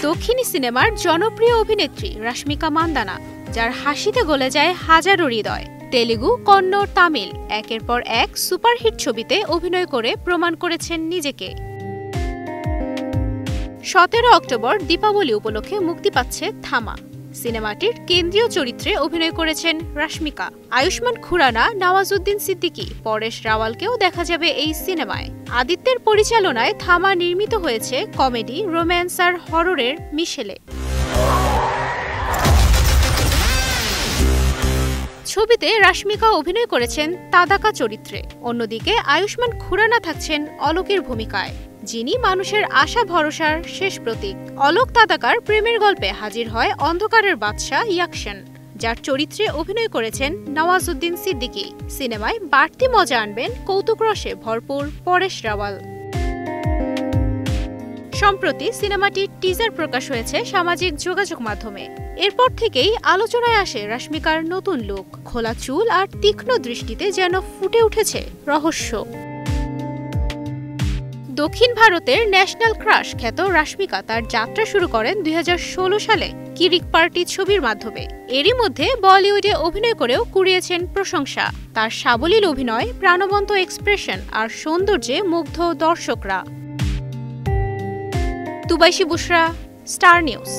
দক্ষিণী সিনেমার জনপ্রিয় অভিনেত্রী রাশমিকা মান্দানা, যার হাসিতে গলে যায় হাজারো হৃদয়। তেলুগু, কন্নড়, তামিল একের পর এক সুপারহিট ছবিতে অভিনয় করে প্রমাণ করেছেন নিজেকে। 17 অক্টোবর দীপাবলি উপলক্ষে মুক্তি পাচ্ছে থামা। সিনেমাটির কেন্দ্রীয় চরিত্রে অভিনয় করেছেন রাশমিকা। আয়ুষ্মান খুরানা, নওয়াজুদ্দিন সিদ্দিকী, পরেশ রাওয়ালকেও দেখা যাবে এই সিনেমায়। আদিত্যের পরিচালনায় থামা নির্মিত হয়েছে কমেডি, রোম্যান্স আর হররের মিশেলে। ছবিতে রাশমিকা অভিনয় করেছেন তাদাকা চরিত্রে। অন্যদিকে আয়ুষ্মান খুরানা থাকছেন অলোকের ভূমিকায়, যিনি মানুষের আশা ভরসার শেষ প্রতীক। অলোক তাদাকার প্রেমের গল্পে হাজির হয় অন্ধকারের বাদশা ইয়াকশন, যার চরিত্রে অভিনয় করেছেন নওয়াজুদ্দিন সিদ্দিকী। সিনেমায় বাড়তি মজা আনবেন কৌতুকরসে ভরপুর পরেশ রাওয়াল। সম্প্রতি সিনেমাটির টিজার প্রকাশ হয়েছে সামাজিক যোগাযোগ মাধ্যমে। এরপর থেকেই আলোচনায় আসে রাশমিকার নতুন লুক। খোলা চুল আর তীক্ষ্ণ দৃষ্টিতে যেন ফুটে উঠেছে রহস্য। দক্ষিণ ভারতের ন্যাশনাল ক্রাশ খ্যাত রাশমিকা তার যাত্রা শুরু করেন 2016 সালে কিরিক পার্টি ছবির মাধ্যমে। এরই মধ্যে বলিউডে অভিনয় করেও কুড়িয়েছেন প্রশংসা। তার সাবলীল অভিনয়, প্রাণবন্ত এক্সপ্রেশন আর সৌন্দর্যে মুগ্ধ দর্শকরা। তুবাইশি বুশরা, স্টার নিউজ।